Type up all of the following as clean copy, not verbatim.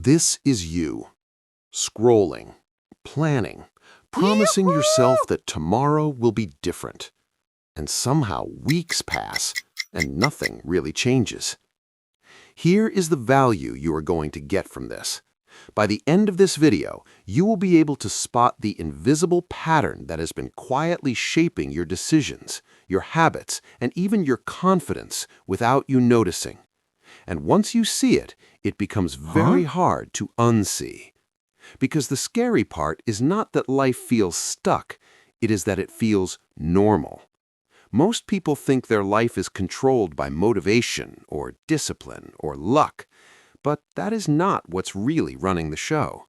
This is you, scrolling, planning, promising yourself that tomorrow will be different. And somehow weeks pass and nothing really changes. Here is the value you are going to get from this. By the end of this video, you will be able to spot the invisible pattern that has been quietly shaping your decisions, your habits, and even your confidence without you noticing. And once you see it, it becomes very hard to unsee. Because the scary part is not that life feels stuck, it is that it feels normal. Most people think their life is controlled by motivation or discipline or luck, but that is not what's really running the show.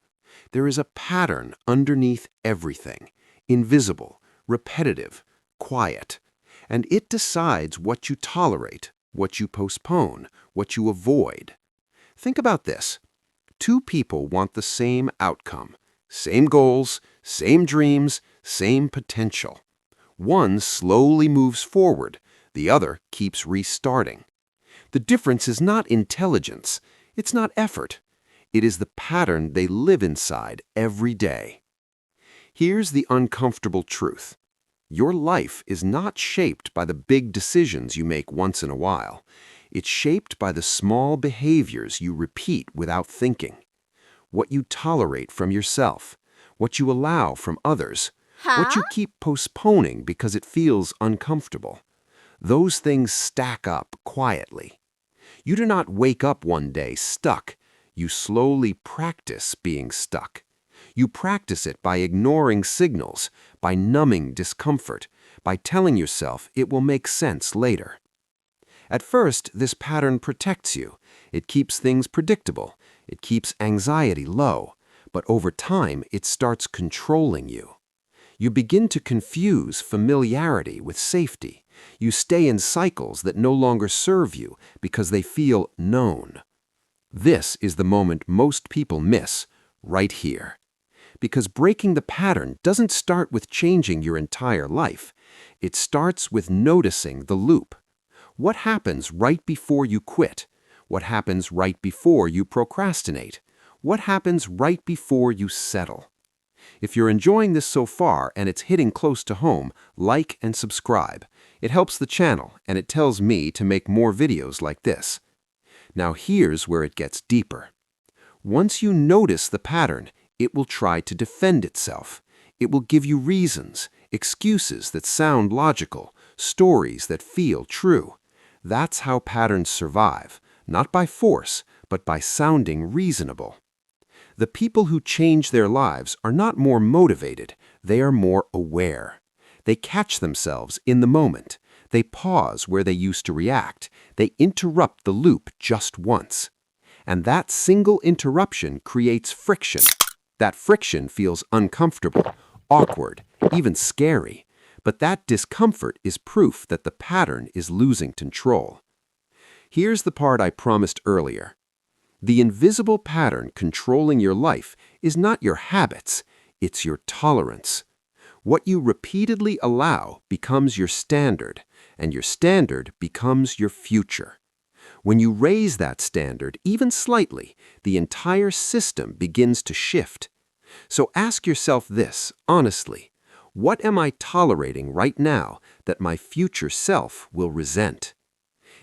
There is a pattern underneath everything, invisible, repetitive, quiet, and it decides what you tolerate, what you postpone, what you avoid. Think about this. Two people want the same outcome, same goals, same dreams, same potential. One slowly moves forward, the other keeps restarting. The difference is not intelligence, it's not effort. It is the pattern they live inside every day. Here's the uncomfortable truth. Your life is not shaped by the big decisions you make once in a while. It's shaped by the small behaviors you repeat without thinking. What you tolerate from yourself, what you allow from others, what you keep postponing because it feels uncomfortable. Those things stack up quietly. You do not wake up one day stuck. You slowly practice being stuck. You practice it by ignoring signals, by numbing discomfort, by telling yourself it will make sense later. At first, this pattern protects you. It keeps things predictable. It keeps anxiety low. But over time, it starts controlling you. You begin to confuse familiarity with safety. You stay in cycles that no longer serve you because they feel known. This is the moment most people miss, right here. Because breaking the pattern doesn't start with changing your entire life. It starts with noticing the loop. What happens right before you quit? What happens right before you procrastinate? What happens right before you settle? If you're enjoying this so far and it's hitting close to home, like and subscribe. It helps the channel and it tells me to make more videos like this. Now here's where it gets deeper. Once you notice the pattern, it will try to defend itself. It will give you reasons, excuses that sound logical, stories that feel true. That's how patterns survive, not by force, but by sounding reasonable. The people who change their lives are not more motivated, they are more aware. They catch themselves in the moment. They pause where they used to react. They interrupt the loop just once. And that single interruption creates friction. That friction feels uncomfortable, awkward, even scary. But that discomfort is proof that the pattern is losing control. Here's the part I promised earlier. The invisible pattern controlling your life is not your habits, it's your tolerance. What you repeatedly allow becomes your standard, and your standard becomes your future. When you raise that standard, even slightly, the entire system begins to shift. So ask yourself this, honestly. What am I tolerating right now that my future self will resent?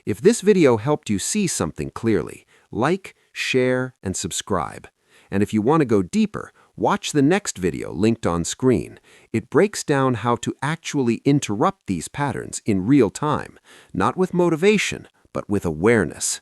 If this video helped you see something clearly, like, share, and subscribe. And if you want to go deeper, watch the next video linked on screen. It breaks down how to actually interrupt these patterns in real time, not with motivation, but with awareness.